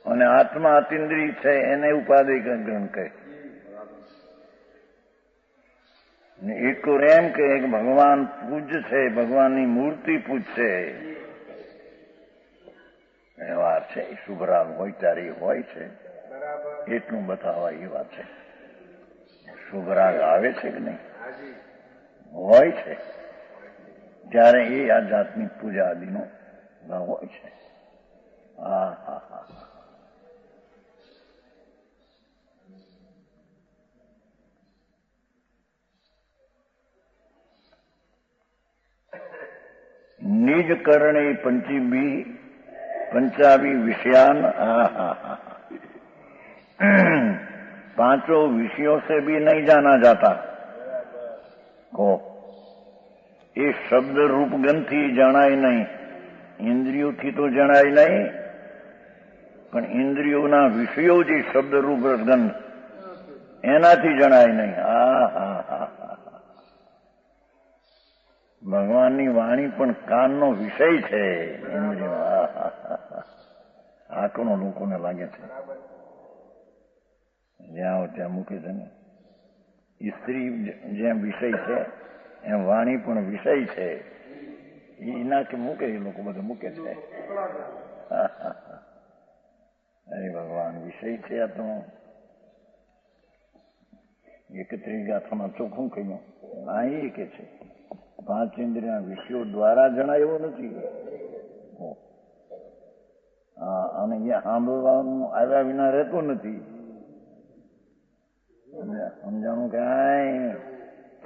[SPEAKER 1] અને આત્મા અતિન્દ્રિય છે એને ઉપાધિ ગ્રહણ કહે. એકુર એમ કહે કે ભગવાન પૂજશે, ભગવાનની મૂર્તિ પૂજશે. વ્યવહાર છે શુભરાગ હોય ત્યારે હોય છે એટલું બતાવવા એ વાત છે. શુભરાગ આવે છે કે નહીં હોય છે ત્યારે એ આ જાતની પૂજા આદિનો હોય છે. હા હા હા નિજ કરણે પંચાવી विषयान. हाँ हाँ हाँ 5 विषयों से भी नहीं जाना जाता को એ શબ્દ રૂપગંધથી જણાય નહીં. ઇન્દ્રિયોથી તો જણાય નહીં પણ ઇન્દ્રિયોના વિષયો જે શબ્દ રૂપ રસગંધ એનાથી જણાય નહીં. હા હા હા ભગવાનની વાણી પણ કાનનો વિષય છે. ઇન્દ્રિયો આંકડો લોકોને લાગે છે જ્યાં ત્યાં મૂકે છે ને. સ્ત્રી જેમ વિષય છે એમ વાણી પણ વિષય છે. એના કે મૂકે એ લોકો બધા મૂકે છે. અરે ભગવાન વિષય છે આ તો 31 ગાથામાં ચોખ્ખું કહ્યું. આ એ કે છે 5 ઇન્દ્રિય વિષયો દ્વારા જણાયો નથી. અને એ સાંભળવાનું આવ્યા વિના રહેતું નથી. સમજાણું કાંઈ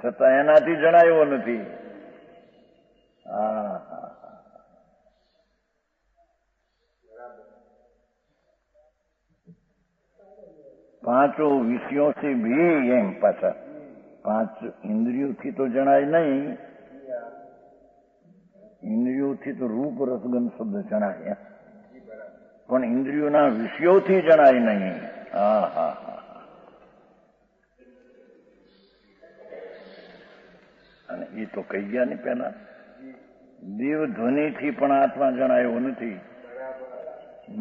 [SPEAKER 1] છતાં એનાથી જણાયો નથી. હા હા પાંચો વિષયોથી ભી એમ પાછા 5 ઇન્દ્રિયોથી તો જણાય નહીં. ઇન્દ્રિયોથી તો રૂપ રસગંધ શબ્દ જણાય પણ ઇન્દ્રિયોના વિષયોથી જણાય નહીં. હા હા હા અને એ તો કહી ગયા ને પેલા દેવ ધ્વનિથી પણ આત્મા જણાયો નથી.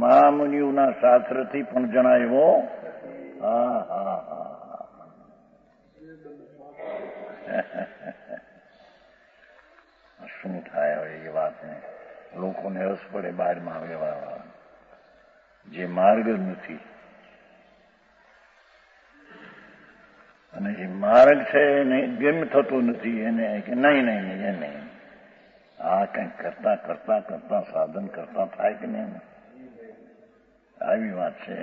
[SPEAKER 1] મહામુનિઓના શાસ્ત્રથી પણ જણાયો. હા હા હા શું થાય હવે એ વાતને લોકોને રસ પડે બહારમાં વ્યવહાર જે માર્ગ જ નથી. અને જે માર્ગ છે એને ગમ થતો નથી. એને કે નહીં નહીં નહીં એ નહીં. આ કંઈક કરતા કરતા કરતા સાધન કરતા થાય કે નહીં. આવી વાત છે.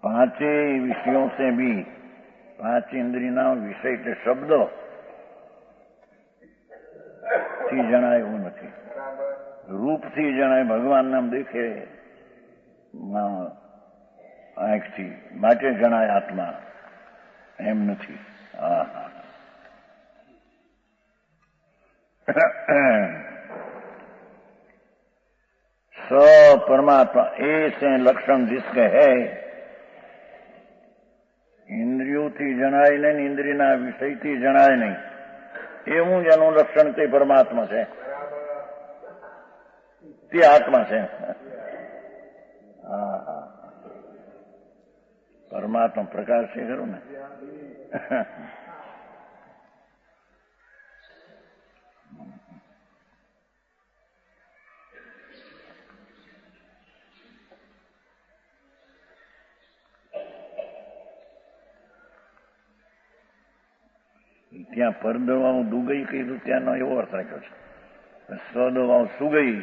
[SPEAKER 1] પાંચે વિષયો से भी 5 इंद्रियના વિષય એટલે શબ્દો થી જણાય એવું નથી. રૂપથી જણાય. ભગવાન નામ દેખે આંખથી માટે જણાય આત્મા એમ નથી. હા હા परमात्मा ऐसे लक्षण जिसके है इंद्रियों जनाय नहीं, इंद्रियना विषय जनाय नहीं, એવું જ એનું લક્ષણ તે પરમાત્મા છે, તે આત્મા છે. હા, પરમાત્મા પ્રકાશ છે ખરું ને. ત્યાં પરદવાઓ દુગઈ કીધું ત્યાંનો એવો અર્થ રાખ્યો છે. સ્વદવાઓ સુગઈ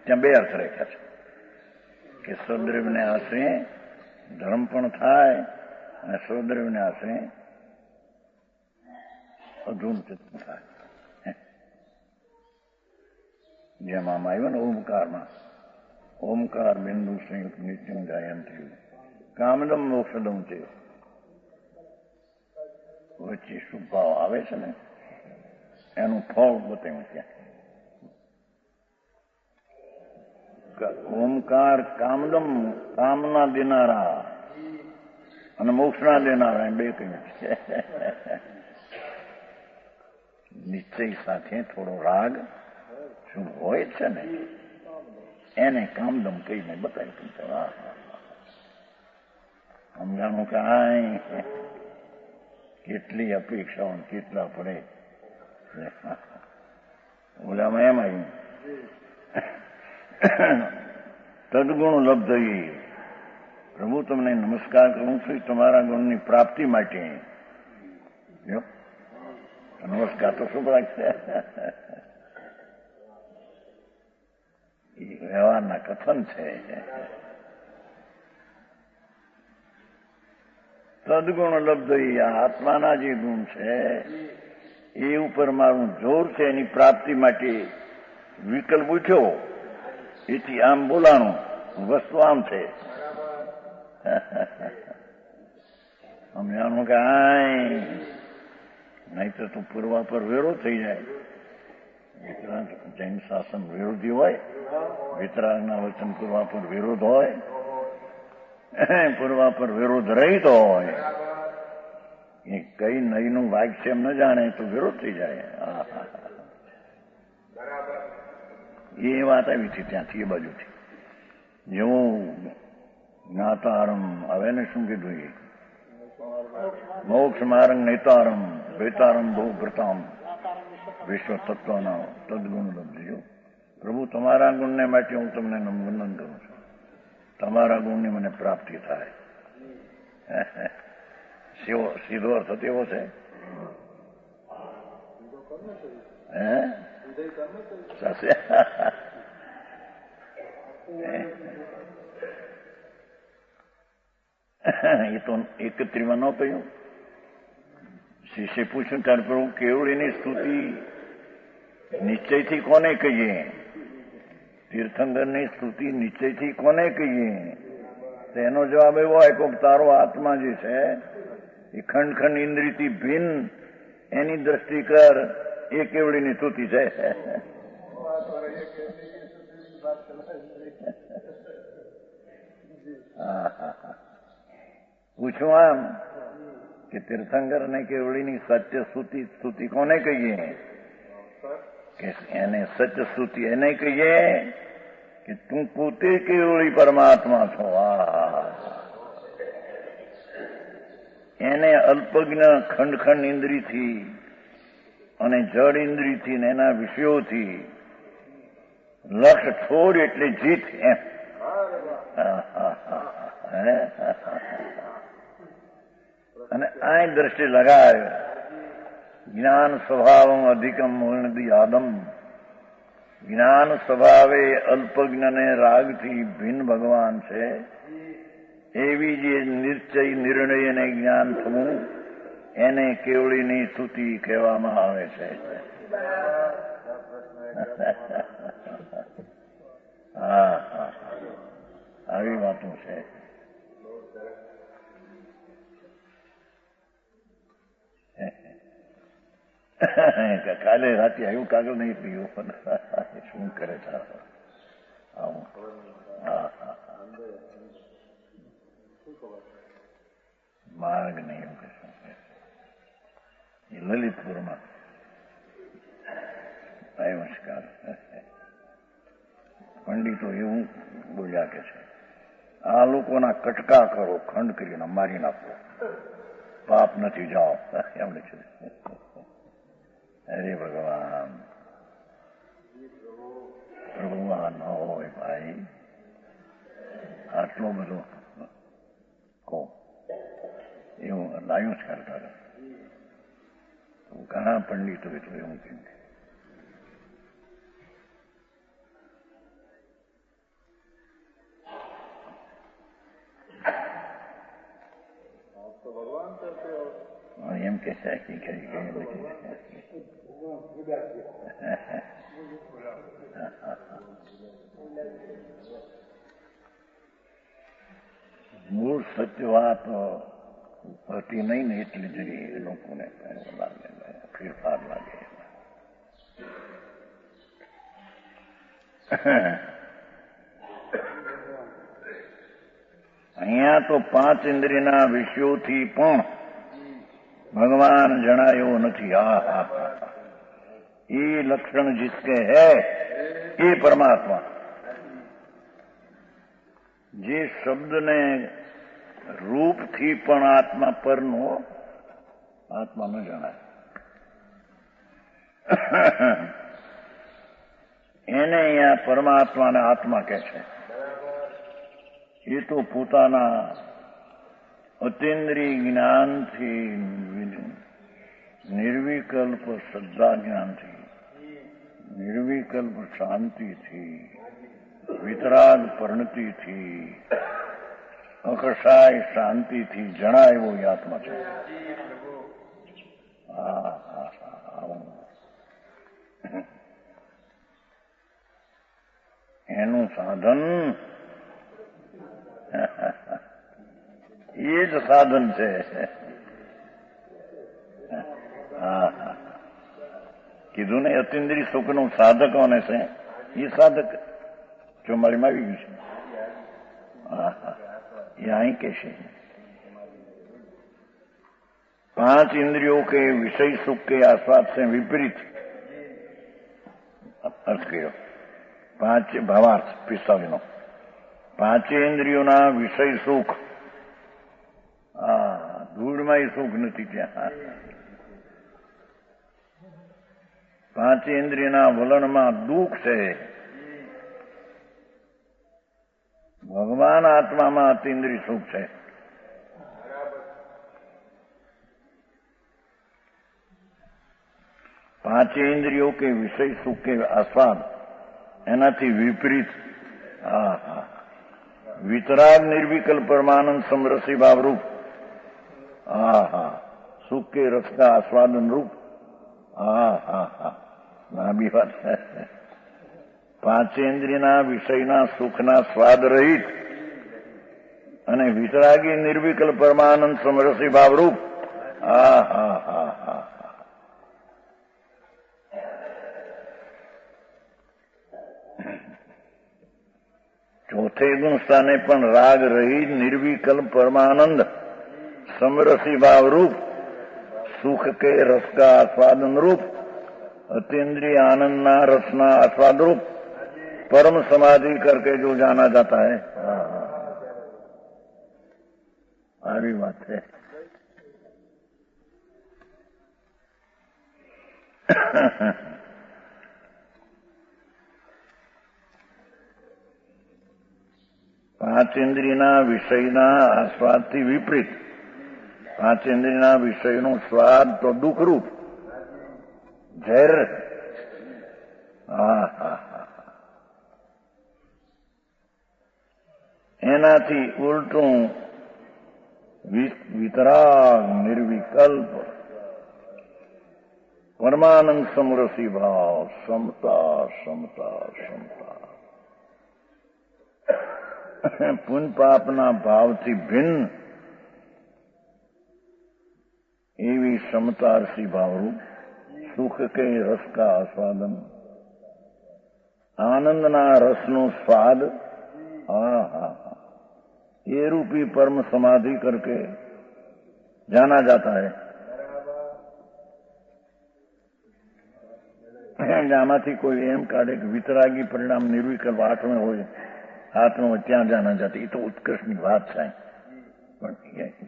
[SPEAKER 1] ત્યાં બે અર્થ રાખ્યા છે કે સ્વદ્રવ્યને આશરે ધર્મ પણ થાય અને સ્વદ્રવ્યને આશરે અધૂન ચિત્ત થાય. જેમ આમ આવ્યો ને ઓમકારમાં, ઓમકાર બિંદુ સંયુક્ત નિત્યમ ગાયન થયું, કામદમ મોક્ષદમ છે. વચ્ચે શુભ ભાવ આવે છે ને એનું ફળ બતાવ્યું ત્યાં. ઓમકાર કામદમ, કામના દેનારા અને મોક્ષના દેનારા બે કહ્યું છે. નિશ્ચય સાથે થોડો રાગ શુભ હોય છે ને એને કામદમ કહીને બતાવ્યું. સમજાણું કાંઈ કેટલી અપેક્ષાઓ કેટલા પડે. ઓલામાં એમ આવ્યું તદગુણ લબ્ધ. પ્રભુ તમને નમસ્કાર કરું છું તમારા ગુણની પ્રાપ્તિ માટે. નમસ્કાર તો શું રાખશે, એ વ્યવહારના કથન છે. સદગુણ લબ્ધ, આ આત્માના જે ગુણ છે એ ઉપર મારું જોર છે, એની પ્રાપ્તિ માટે વિકલ્પ ઉઠ્યો, એથી આમ બોલાણું, વસ્તુ આમ છે. સમજાણું કે આય નહીં તો તું પૂર્વા પર વિરોધ થઈ જાય. વિતરાગ જૈન શાસન વિરોધી હોય, વિતરાગના વચન પૂર્વા પર વિરોધ હોય, પૂર્વા પર વિરોધ રહિત હોય, એ કઈ નહીનું વાક્ય એમ ન જાણે તો વિરોધ થઈ જાય. એ વાત આવી હતી ત્યાંથી, એ બાજુથી. જેવું જ્ઞાતારમ આવે ને શું કીધું, એ મોક્ષ માર્ગ નેતારમ વેતારમ બહુ પ્રતામ વિશ્વ તત્વના તદગુણ લબ્ધ્યો. પ્રભુ તમારા ગુણને માટે હું તમને વંદન કરું છું, તમારા ગુણની મને પ્રાપ્તિ થાય. સીધો અર્થ તેવો છે. એ તો 31માં ન કહ્યું. શિષ્ય પૂછ્યું ત્યારે પ્રભુ કેવળીની સ્તુતિ નિશ્ચયથી કોને કહીએ, તીર્થંકરની સ્તુતિ નિશ્ચયથી કોને કહીએ? તેનો જવાબ એવો આપ્યો કે તારો આત્મા જે છે એ ખંડ ખંડ ઇન્દ્રિયથી ભિન્ન, એની દ્રષ્ટિ કર, એ કેવળીની સ્તુતિ છે. પૂછું આમ કે તીર્થંકર ને કેવળીની સત્ય સ્તુતિ કોને કહીએ? કે એને સત્ય સ્તુતિ એને કહીએ કે તું પોતે કેવળી પરમાત્મા છો. એને અલ્પજ્ઞ ખંડ ખંડ ઇન્દ્રિયથી અને જડ ઇન્દ્રિયથી ને એના વિષયોથી લક્ષ છોડ એટલે જીત એમ. અને આ દ્રષ્ટિ લગાવે જ્ઞાન સ્વભાવ અધિકમ વર્ણદી આદમ. જ્ઞાન સ્વભાવે અલ્પજ્ઞને રાગથી ભિન્ન ભગવાન છે, એવી જે નિશ્ચય નિર્ણય અને જ્ઞાન થવું એને કેવળીની સ્તુતિ કહેવામાં આવે છે. હા, આવી વાતો છે. કાલે રાતે આવ્યું, કાગળ નહીં પીવું, શું કરે છે? આવું. હા હા માર્ગ નહીં એવું કશું. એ લલિતપુરમાં નમસ્કાર પંડિતો એવું બોલ્યા કે છે, આ લોકોના કટકા કરો, ખંડ કરીને મારી નાખો, પાપ નથી, જાઓ એમણે છે. અરે ભગવાન, પ્રભુ આ ન હોય ભાઈ, આટલો બધો કહો એવું લાયું જ કરતા હતા. ઘણા પંડિતો એટલે એવું કેમ એમ કે મૂળ સત્ય વાત હતી નહીં ને એટલે જ એ લોકોને લાગે, ફેરફાર લાગે. અહીંયા તો 5 ઇન્દ્રિયના વિષયોથી પણ ભગવાન જણાયો નથી. હા હા હા, એ લક્ષણ जिसके है એ પરમાત્મા. જે શબ્દને રૂપથી પણ આત્મા પરનો આત્મા ન જણાય, એને અહીંયા પરમાત્માને આત્મા કહે છે. એ તો પોતાના અતિન્દ્રિય જ્ઞાનથી, નિર્વિકલ્પ શ્રદ્ધા જ્ઞાનથી, નિર્વિકલ્પ શાંતિથી, વિતરાગ પરિણતિથી, અકસાય શાંતિથી જણાયો એ આત્મા છે. એનું સાધન એ જ સાધન છે. કીધું ને અતિન્દ્રિય સુખનું સાધક કોને છે? એ સાધક ચોમાળીમાં આવી ગયું છે. એ અહીં કે છે 5 इंद्रियों के विषय सुख के आस्वाद से विपरीत अर्थ કર્યો. 5 ભાવાર્થ 45નો. 5 ઇન્દ્રિયોના વિષય સુખ, ધૂળમાં સુખ નથી ત્યાં. 5 ઇન્દ્રિયના વલણમાં દુઃખ છે. ભગવાન આત્મામાં અતિન્દ્રિય સુખ છે. पांच इंद्रियों के विषय सुख के आस्वाद एनाथी विपरीत वितराग निर्विकल्प परमानंद समरसी भाव रूप सुख के रस का आस्वादन रूप लांबी बात है. પાંચેન્દ્રિયના વિષયના સુખના સ્વાદ રહિત અને વિતરાગી નિર્વિકલ્પ પરમાનંદ સમરસી ભાવરૂપ. ચોથે ગુણ સ્થાને પણ રાગ રહિત નિર્વિકલ્પ પરમાનંદ समरसी भाव रूप सुख के रस का आस्वादन रूप अतीन्द्रिय आनंदना रसना आस्वाद रूप परम समाधि करके जो जाना जाता है. सारी बात है. પાંચ ઇન્દ્રિયના વિષયના આસ્વાદથી વિપરીત. પાંચ ઇન્દ્રિયના વિષયનો સ્વાદ તો દુઃખરૂપ ઝેર. એનાથી ઉલટું વિતરાગ નિર્વિકલ્પ પરમાનંદ સમરસી ભાવ સમતા સમતા સમતા પુण्य પાપના ભાવથી ભિન્ન એવી સમતારસી ભાવરૂપ सुख के रस का आस्वादन આનંદના રસનો સ્વાદ ये रूपी परम समाधि करके जाना जाता है। આમાંથી કોઈ એમ કાઢે કે વિતરાગી પરિણામ નિર્વિકલ્પ હાથમાં હોય, હાથમાં ત્યાં જાના જાતી, એ તો ઉત્કર્ષની વાત છે, પણ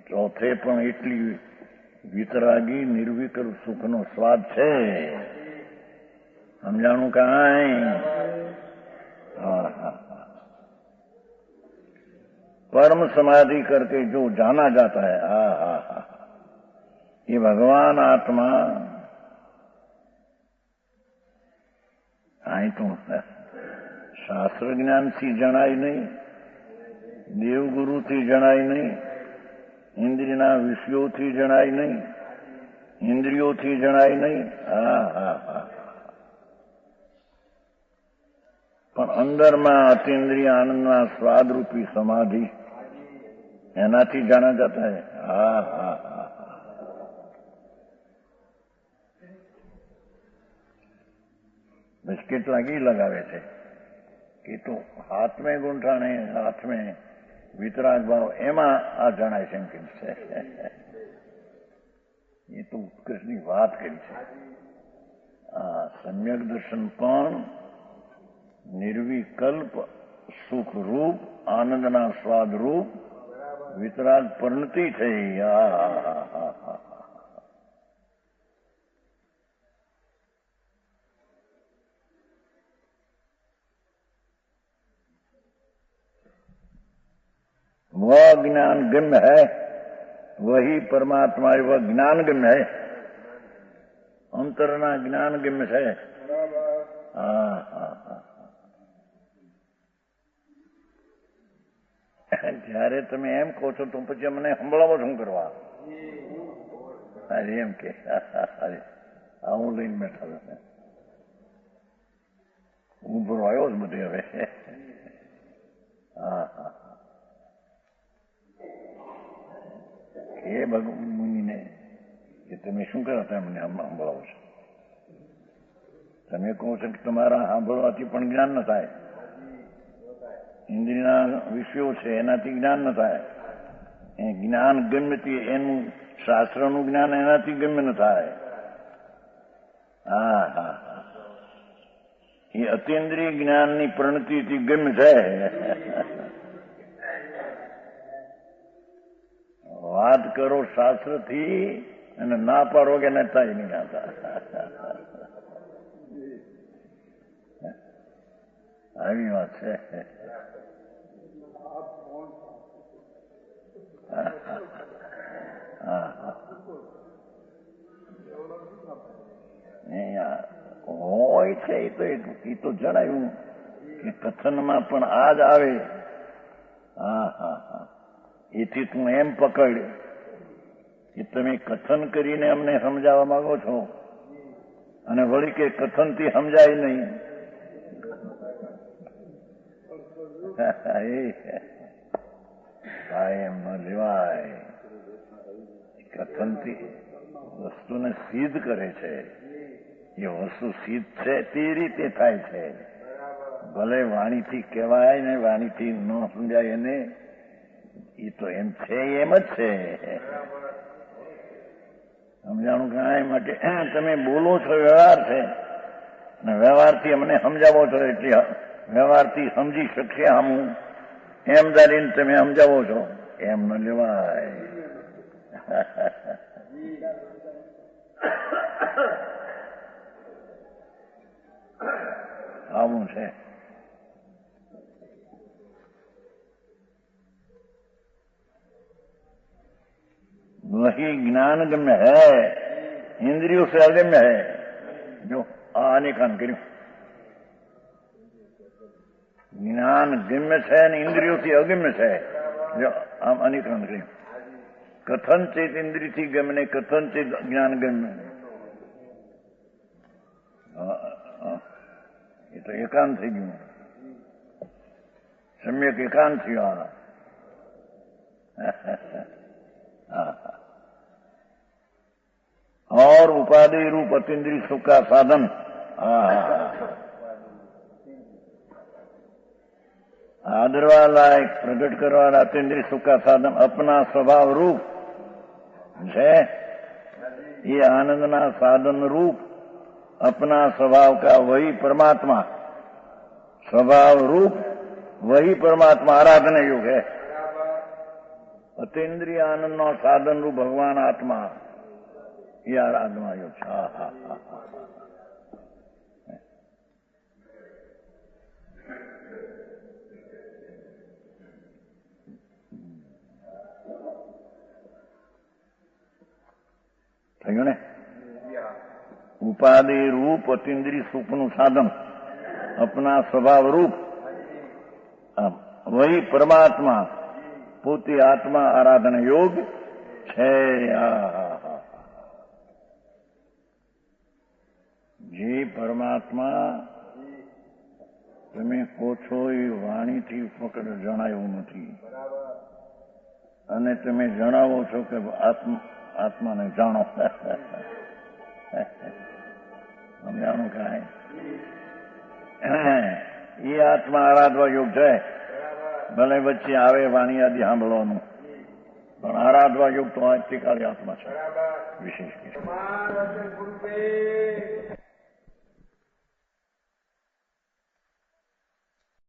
[SPEAKER 1] ચોથે પણ એટલી વિતરાગી નિર્વિકલ્પ સુખનો સ્વાદ છે, સમજાણું કાંઈ? परम समाधि करके जो जाना जाता है, ये भगवान आत्मा आई तो शास्त्र ज्ञान थी जणाय नहीं, देवगुरु थी जणाय नहीं, इंद्रियना विषयों थी जणाय नहीं, इंद्रियों थी जणाय नहीं। પણ અંદરમાં અતિન્દ્રિય આનંદના સ્વાદ રૂપી સમાધિ એનાથી જાણા જતા હે। બસ કેટલા ઘી લગાવે છે કે તો હાથ में ગૂંઠાણે, હાથ में વિતરાગ ભાવ, એમાં આ જણાય છે એમ કે છે। એ તો ઉત્કર્ષની વાત કરી છે। આ સમ્યક દર્શન પણ નિર્વિકલ્પ સુખ રૂપ આનંદના સ્વાદ રૂપ વિતરાગ પરિણતિ થઈ। वह ज्ञान गम्य है, वही परमात्मा, वह ज्ञान गम्य है, अंतરના જ્ઞાન ગમ્ય છે। જયારે તમે એમ કહો છો તો પછી અમને સંભળાવો શું કરવા? અરે એમ કે હું લઈને બેઠા હતા, ઉભો આવ્યો જ બધે હવે। એ ભગવાન મુનિને કે તમે શું કરતા મને સંભળાવો છો? તમે કહો છો કે તમારા સાંભળવાથી પણ જ્ઞાન ન થાય, ઇન્દ્રિયના વિષયો છે એનાથી જ્ઞાન ન થાય, એ જ્ઞાન ગમ્યથી એનું શાસ્ત્રનું જ્ઞાન એનાથી ગમ્ય ન થાય। એ અતિન્દ્રિય જ્ઞાનની પ્રણતિથી ગમ્ય છે। વાત કરો શાસ્ત્રથી અને ના પાડો કે ન થાય નહીં આતા। આવી વાત છે। હોય છે એ તો જણાવ્યું કે કથનમાં પણ આ જ આવે। એથી તું એમ પકડ કે તમે કથન કરીને અમને સમજાવવા માંગો છો અને વળી કે કથનથી સમજાય નહીં। એમ ન લેવાય, કથનથી વસ્તુને સિદ્ધ કરે છે। એ વસ્તુ સિદ્ધ છે તે રીતે થાય છે, ભલે વાણીથી કહેવાય ને વાણીથી ન સમજાય એને, એ તો એમ છે એમ જ છે। સમજાણું કાંઈ માટે તમે બોલો છો વ્યવહાર છે ને વ્યવહારથી અમને સમજાવો છો એટલે વ્યવહારથી સમજી શકશે હું એમ ધારીને તમે સમજાવો છો, એમ ન લેવાય। આવું છે। वही ज्ञान गम्य है, इंद्रियों से अगम्य है। जो आने कान કર્યું, જ્ઞાન ગમ્ય છે અને ઇન્દ્રિયોથી અગમ્ય છે। જો આમ અનિકરણ કર્યું, કથન ચેત ઇન્દ્રિયથી ગમ્ય, કથન ચેત જ્ઞાન ગમ્ય, એ તો એકાંત થઈ ગયું, સમ્યક એકાંત થયું। और उपाधि रूप अतीन्द्रिय सुख का साधन आदरवा लायक प्रगट करवा अतीन्द्रिय सुख का साधन अपना स्वभाव रूप है। ये आनंदना साधन रूप अपना स्वभाव का वही परमात्मा, स्वभाव रूप वही परमात्मा आराधना योग है। अतीन्द्रिय आनंद नो साधन रूप भगवान आत्मा, ये आराधना योग। हा हा हा हा। થયું ને? ઉપાધિ રૂપ અતીન્દ્રિય સુખનું સાધન अपना स्वभाव रूप वही परमात्मा पोते आत्मा आराधन योग है। जे परमात्मा તમે કહો છો એ વાણીથી ફક્ત જણાયું નથી અને તમે જણાવો છો કે આત્માને જાણો સમજાણું કાંઈ? એ આત્મા આરાધવા યોગ છે। ભલે વચ્ચે આવે વાણી આદિ સાંભળવાનું, પણ આરાધવા યોગ તો આજથી કાલે આત્મા છે વિશેષ।